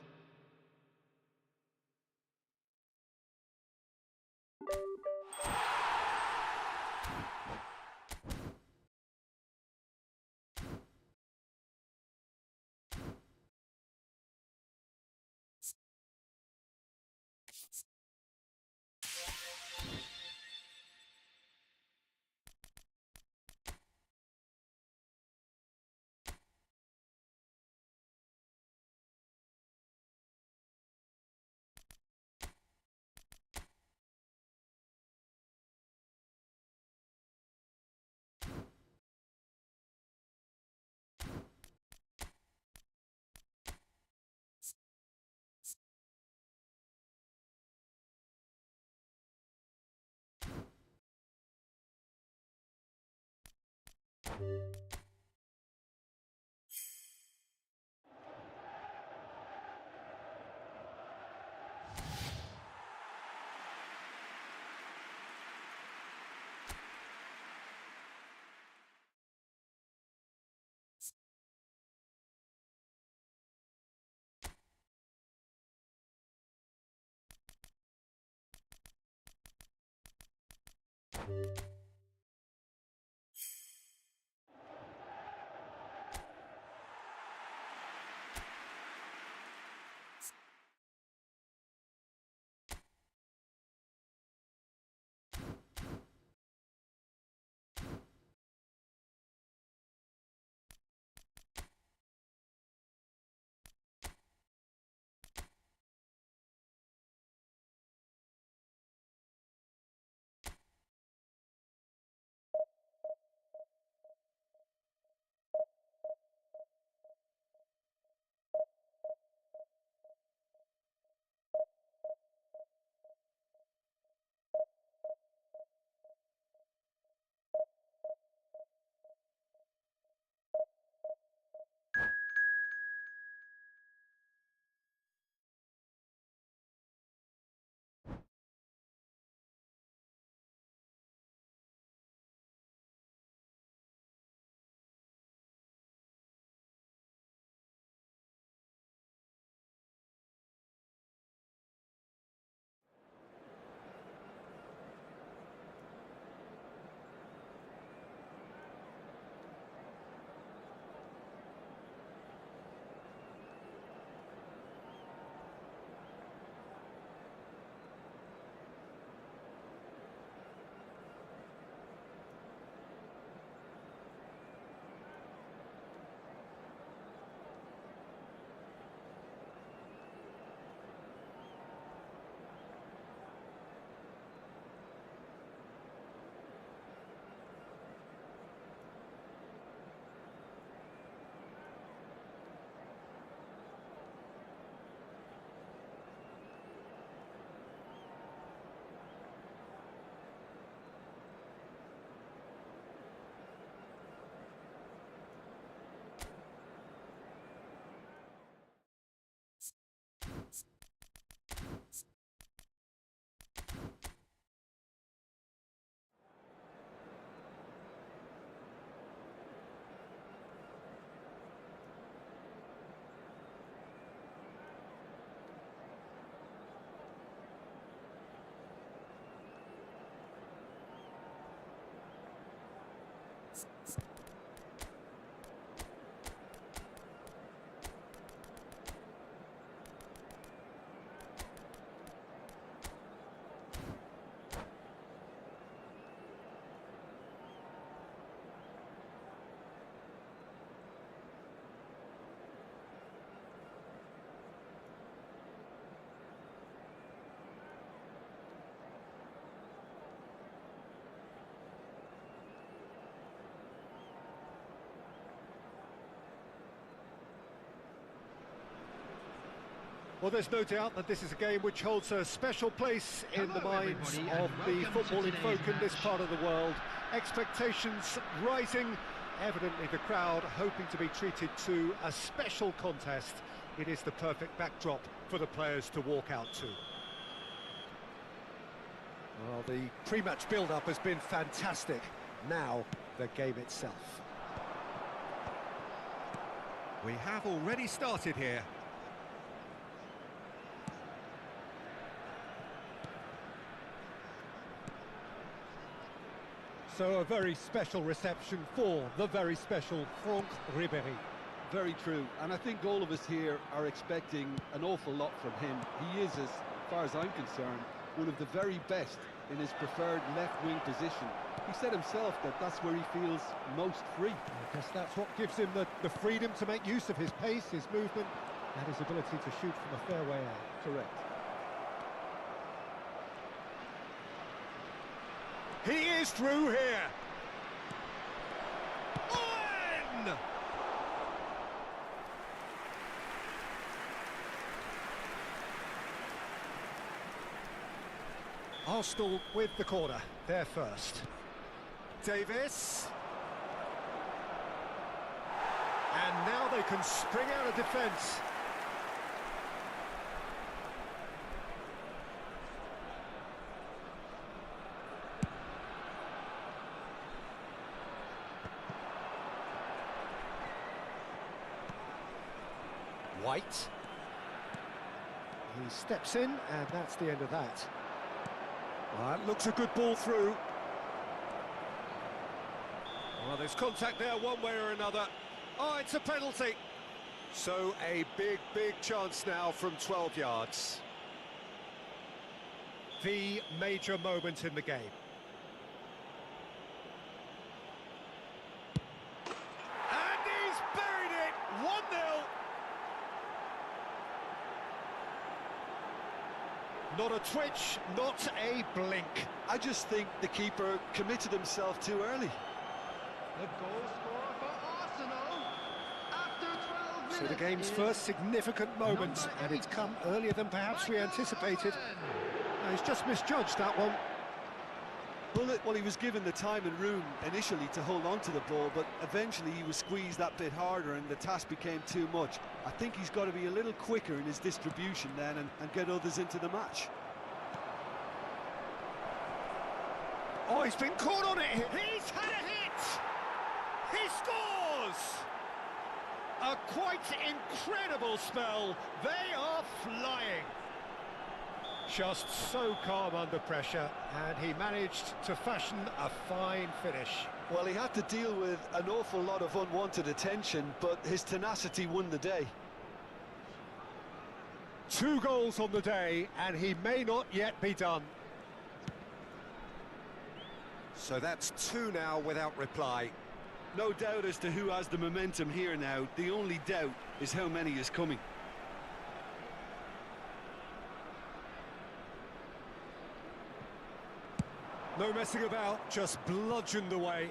Speaker 1: Well, there's no doubt that this is a game which holds a special place in the
Speaker 3: Hello,
Speaker 1: minds
Speaker 3: everybody,
Speaker 1: of
Speaker 3: and
Speaker 1: the
Speaker 3: welcome to
Speaker 1: footballing folk
Speaker 3: today's
Speaker 1: in this
Speaker 3: match.
Speaker 1: part of the world. Expectations rising, evidently the crowd hoping to be treated to a special contest. It is the perfect backdrop for the players to walk out to. Well, the pre-match build-up has been fantastic. Now, the game itself. We have already started here. So a very special reception for the very special Franck Ribéry.
Speaker 2: Very true, and I think all of us here are expecting an awful lot from him. He is, as far as I'm concerned, one of the very best in his preferred left-wing position. He said himself that that's where he feels most free.
Speaker 1: I guess that's what gives him the freedom to make use of his pace, his movement, and his ability to shoot from a fair way out.
Speaker 2: Correct.
Speaker 1: He is through here. On! Arsenal with the corner, there first. Davis. And now they can spring out of defence. White. He steps in, and that's the end of that. Well, that looks a good ball through. Well, there's contact there one way or another. Oh, it's a penalty. So a big chance now from 12 yards. The major moment in the game. And he's buried it! 1-0. Not a twitch, not a blink.
Speaker 2: I just think the keeper committed himself too early.
Speaker 3: The goal scorer for Arsenal after 12 minutes.
Speaker 1: So the game's
Speaker 3: is
Speaker 1: first significant moment,
Speaker 3: number
Speaker 1: and it's
Speaker 3: 8.
Speaker 1: come earlier than perhaps we anticipated. Now, he's just misjudged that one.
Speaker 2: Well, he was given the time and room initially to hold on to the ball, but eventually he was squeezed that bit harder and the task became too much. I think he's got to be a little quicker in his distribution then and get others into the match.
Speaker 1: Oh, he's been caught on it. He's had a hit. He scores. A quite incredible spell. They are flying. Just so calm under pressure, and he managed to fashion a fine finish.
Speaker 2: Well, he had to deal with an awful lot of unwanted attention, but his tenacity won the day.
Speaker 1: 2 goals on the day, and he may not yet be done. So that's 2 now without reply.
Speaker 2: No doubt as to who has the momentum here now. The only doubt is how many is coming.
Speaker 1: No messing about, just bludgeoned away.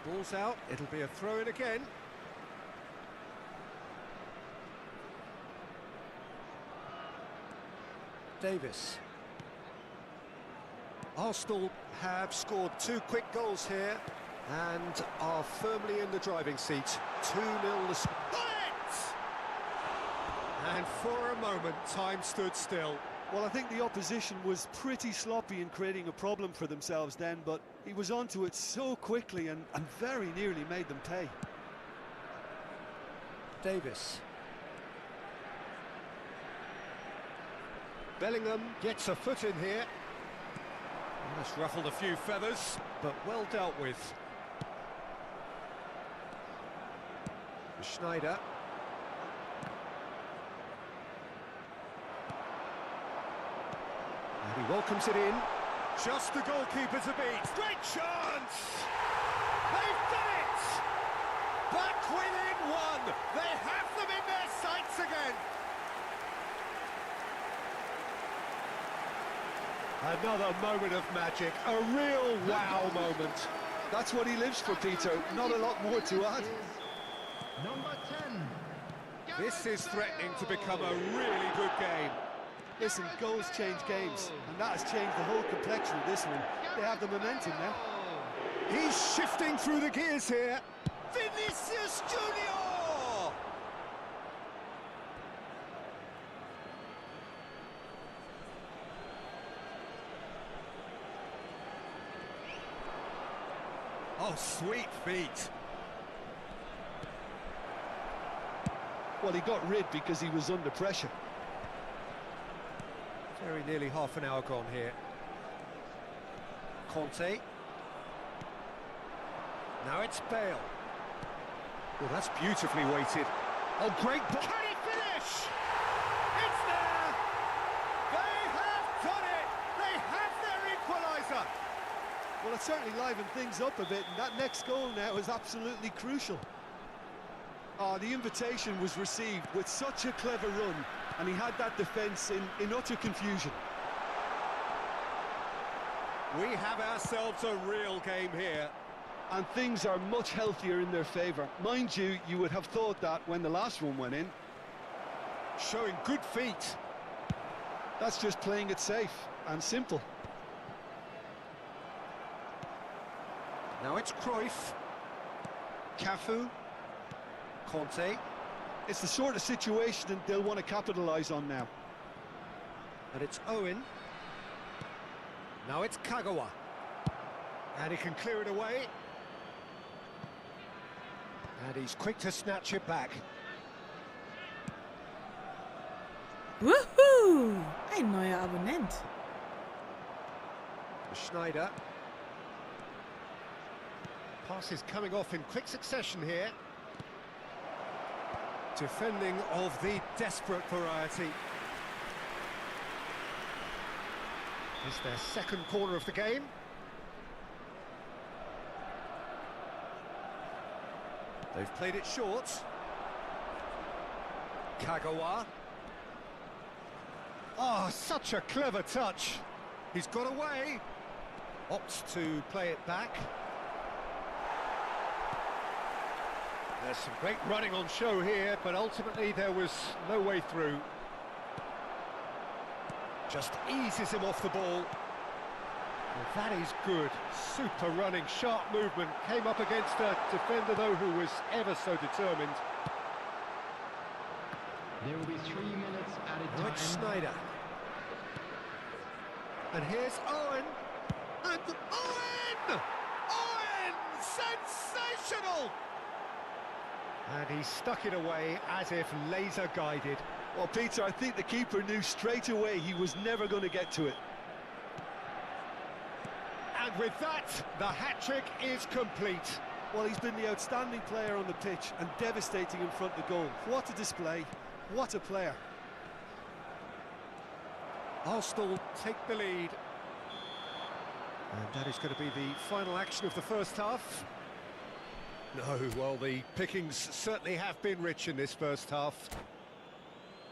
Speaker 1: Ball's out, it'll be a throw-in again. Davis. Arsenal have scored 2 quick goals here and are firmly in the driving seat. 2-0 the score. And for a moment, time stood still.
Speaker 2: Well, I think the opposition was pretty sloppy in creating a problem for themselves then, but he was onto it so quickly and very nearly made them pay.
Speaker 1: Davis. Bellingham gets a foot in here. That's ruffled a few feathers, but well dealt with. Schneider. And he welcomes it in. Just the goalkeeper to beat. Great chance! They've done it! Back within 1. They have them in their sights again. Another moment of magic, a real wow moment.
Speaker 2: That's what he lives for, Peter. Not a lot more to add.
Speaker 3: Number 10,
Speaker 1: This is threatening to become a really good game.
Speaker 4: Listen, goals change games, and that has changed the whole complexion of this one. They have the momentum now.
Speaker 1: He's shifting through the gears here. Vinicius Junior! Oh, sweet feet.
Speaker 2: Well, he got rid because he was under pressure.
Speaker 1: Very nearly half an hour gone here. Conte. Now it's Bale. Well, that's beautifully weighted. Oh, great ball. Can he finish? It's there! They have done it! They have their equaliser!
Speaker 4: Well, it certainly livened things up a bit, and that next goal now is absolutely crucial. Oh, the invitation was received with such a clever run, and he had that defence in utter confusion.
Speaker 1: We have ourselves a real game here.
Speaker 2: And things are much healthier in their favour. Mind you, you would have thought that when the last one went in.
Speaker 1: Showing good feet.
Speaker 2: That's just playing it safe and simple.
Speaker 1: Now it's Cruyff. Cafu. Conte.
Speaker 2: It's the sort of situation that they'll want to capitalise on now.
Speaker 1: And it's Owen. Now it's Kagawa. And he can clear it away. And he's quick to snatch it back.
Speaker 5: Woohoo! Ein neuer Abonnent.
Speaker 1: Schneider. Passes coming off in quick succession here. Defending of the desperate variety. It's their second corner of the game. They've played it short. Kagawa. Oh, such a clever touch. He's got away. Opts to play it back. There's some great running on show here, but ultimately there was no way through. Just eases him off the ball. Well, that is good. Super running, sharp movement. Came up against a defender, though, who was ever so determined.
Speaker 3: There will be 3 minutes added
Speaker 1: Now
Speaker 3: time.
Speaker 1: it's Schneider. And here's Owen. And Owen! Owen! Sensational! And he stuck it away as if laser guided.
Speaker 2: Well, Peter, I think the keeper knew straight away he was never going to get to it.
Speaker 1: And with that, the hat-trick is complete.
Speaker 4: Well, he's been the outstanding player on the pitch and devastating in front of the goal. What a display, what a player.
Speaker 1: Arsenal take the lead. And that is going to be the final action of the first half. No, well, the pickings certainly have been rich in this first half.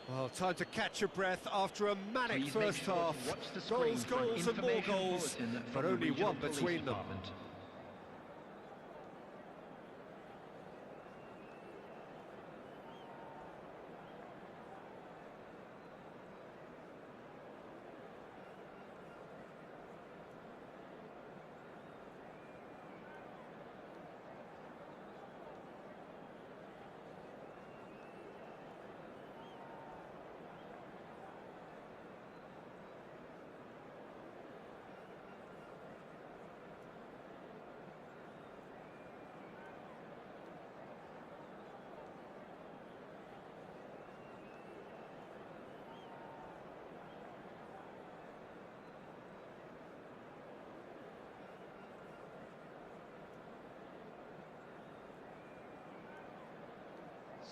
Speaker 1: Well, time to catch your breath after a manic
Speaker 3: Please
Speaker 1: first
Speaker 3: make sure to
Speaker 1: half.
Speaker 3: watch the screen
Speaker 1: Goals,
Speaker 3: for an
Speaker 1: goals and more
Speaker 3: information
Speaker 1: goals,
Speaker 3: bulletin
Speaker 1: but
Speaker 3: from the
Speaker 1: only
Speaker 3: regional
Speaker 1: one
Speaker 3: police
Speaker 1: between them.
Speaker 3: department.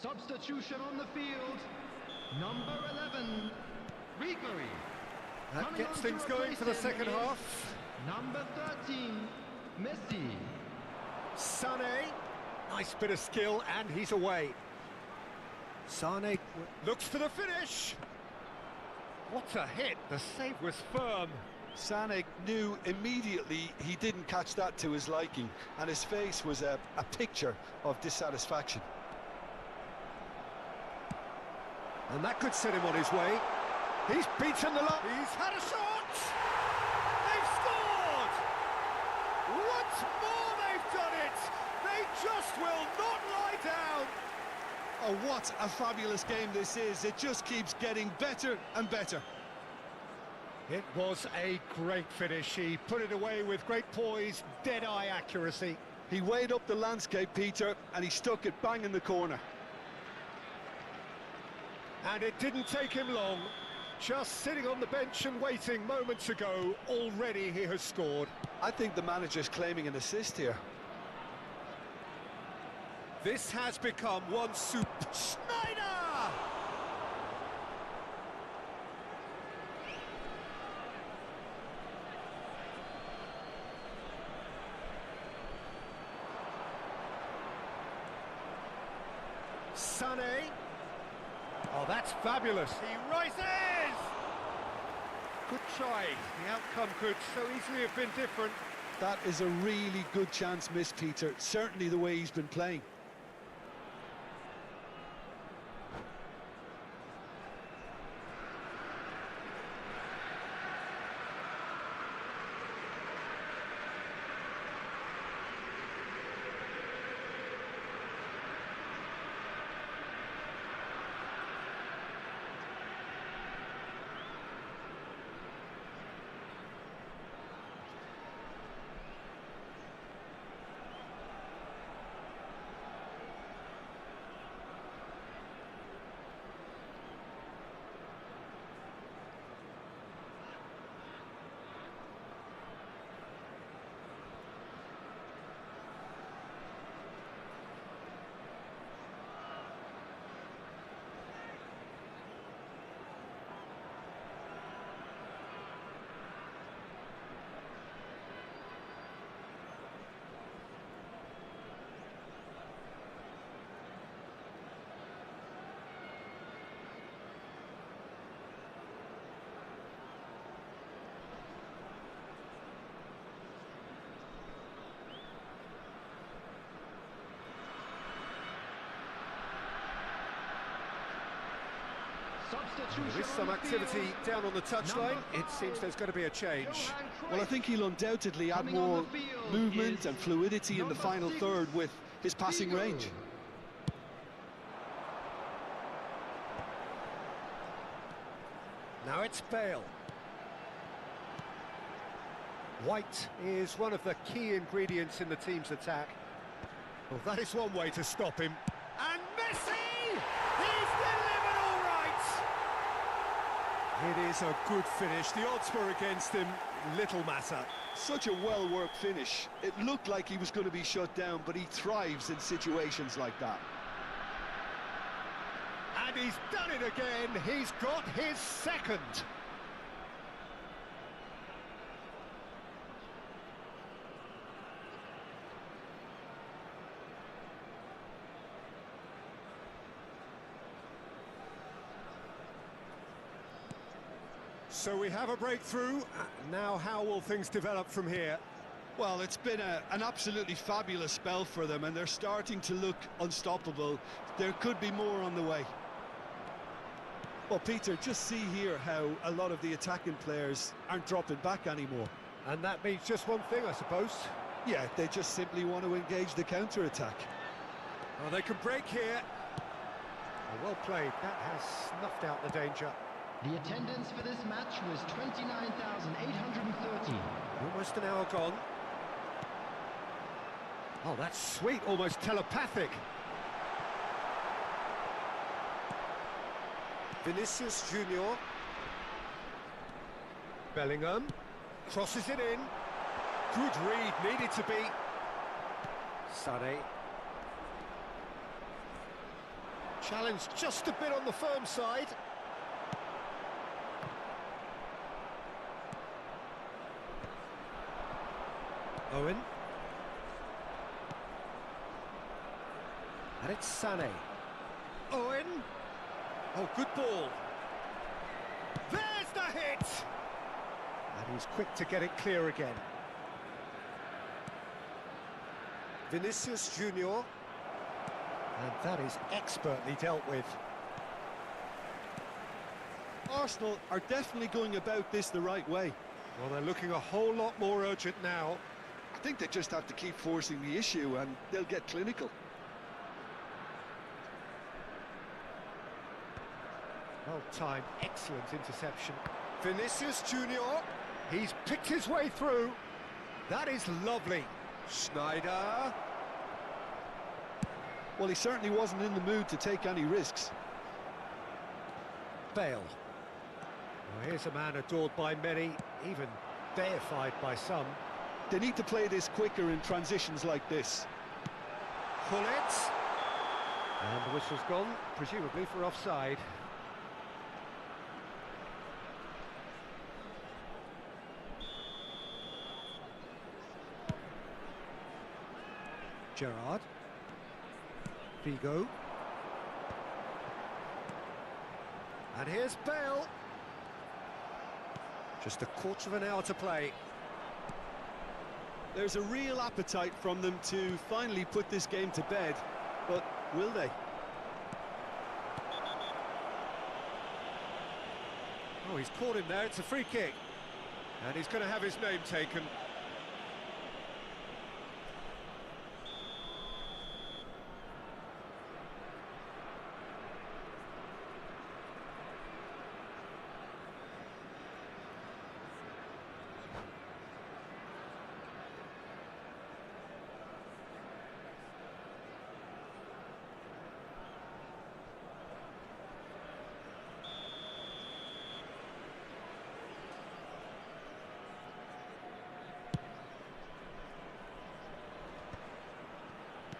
Speaker 3: Substitution on the field. Number 11, Ribery.
Speaker 1: That
Speaker 3: Coming
Speaker 1: gets
Speaker 3: on to
Speaker 1: things going for the
Speaker 3: replace him
Speaker 1: second
Speaker 3: is
Speaker 1: half.
Speaker 3: Number 13, Messi.
Speaker 1: Sané, nice bit of skill, and he's away. Sané looks for the finish. What a hit, the save was firm.
Speaker 2: Sané knew immediately he didn't catch that to his liking, and his face was a picture of dissatisfaction.
Speaker 1: And that could set him on his way. He's beaten the line. He's had a shot! They've scored! Once more they've done it! They just will not lie down!
Speaker 4: Oh, what a fabulous game this is. It just keeps getting better and better.
Speaker 1: It was a great finish. He put it away with great poise, dead-eye accuracy.
Speaker 4: He weighed up the landscape, Peter, and he stuck it bang in the corner.
Speaker 1: And it didn't take him long. Just sitting on the bench and waiting moments ago, already he has scored.
Speaker 4: I think the manager's claiming an assist here.
Speaker 1: This has become one super... Schneider! Sané. Oh, that's fabulous. He rises! Good try. The outcome could so easily have been different.
Speaker 4: That is a really good chance missed, Peter. Certainly the way he's been playing.
Speaker 1: There is some activity down on the touchline. It seems there's going to be a change.
Speaker 4: Well, I think he'll undoubtedly add more movement and fluidity in the final third with his passing range.
Speaker 1: Now it's Bale. White is one of the key ingredients in the team's attack. Well, that is one way to stop him. And Messi! He's delivered all right! It is a good finish. The odds were against him. Little matter.
Speaker 4: Such a well-worked finish. It looked like he was going to be shut down, but he thrives in situations like that.
Speaker 1: And he's done it again. He's got his second. So we have a breakthrough. Now how will things develop from here?
Speaker 4: Well, it's been an absolutely fabulous spell for them, and they're starting to look unstoppable. There could be more on the way. Well, Peter, just see here how a lot of the attacking players aren't dropping back anymore.
Speaker 1: And that means just one thing, I suppose.
Speaker 4: Yeah, they just simply want to engage the counter-attack.
Speaker 1: Oh, they can break here. Oh, well played. That has snuffed out the danger.
Speaker 3: The attendance for this match was 29,830.
Speaker 1: Almost an hour gone. Oh, that's sweet, almost telepathic. Vinicius Junior. Bellingham. Crosses it in. Good read, needed to be. Sané. Challenged just a bit on the firm side. Owen. And it's Sané. Owen. Oh, good ball. There's the hit! And he's quick to get it clear again. Vinicius Junior. And that is expertly dealt with.
Speaker 4: Arsenal are definitely going about this the right way.
Speaker 1: Well, they're looking a whole lot more urgent now.
Speaker 2: I think they just have to keep forcing the issue and they'll get clinical.
Speaker 1: Well-timed, excellent interception. Vinicius Junior, he's picked his way through. That is lovely. Schneider.
Speaker 4: Well, he certainly wasn't in the mood to take any risks.
Speaker 1: Bale. Well, here's a man adored by many, even deified by some.
Speaker 4: They need to play this quicker in transitions like this.
Speaker 1: Pull it. And the whistle's gone, presumably for offside. Gerrard. Figo. And here's Bale. Just a quarter of an hour to play.
Speaker 4: There's a real appetite from them to finally put this game to bed, but will they?
Speaker 1: Oh, he's caught him there, it's a free kick. And he's going to have his name taken.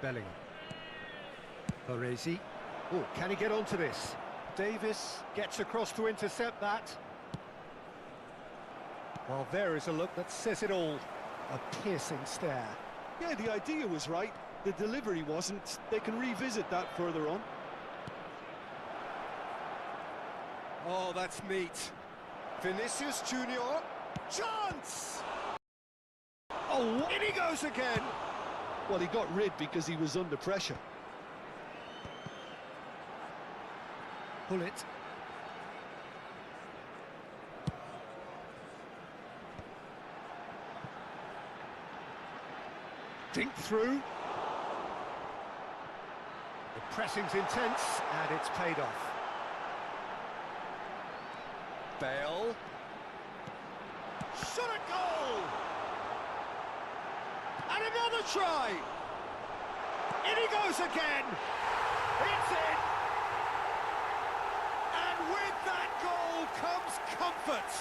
Speaker 1: Bellingham. Baresi. Oh, can he get onto this? Davis gets across to intercept that. Well, there is a look that says it all. A piercing stare.
Speaker 4: Yeah, the idea was right. The delivery wasn't. They can revisit that further on.
Speaker 1: Oh, that's neat. Vinicius Junior. Chance! Oh, in he goes again!
Speaker 4: Well, he got rid because he was under pressure.
Speaker 1: Pull it. Dink through. The pressing's intense, and it's paid off. Bale. Shot a goal! And another try! In he goes again! It's in! And with that goal comes comfort!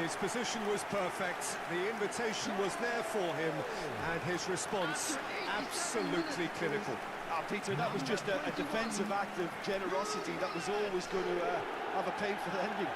Speaker 1: His position was perfect, the invitation was there for him, and his response absolutely clinical.
Speaker 4: Peter, that was just a defensive act of generosity that was always going to have a painful ending.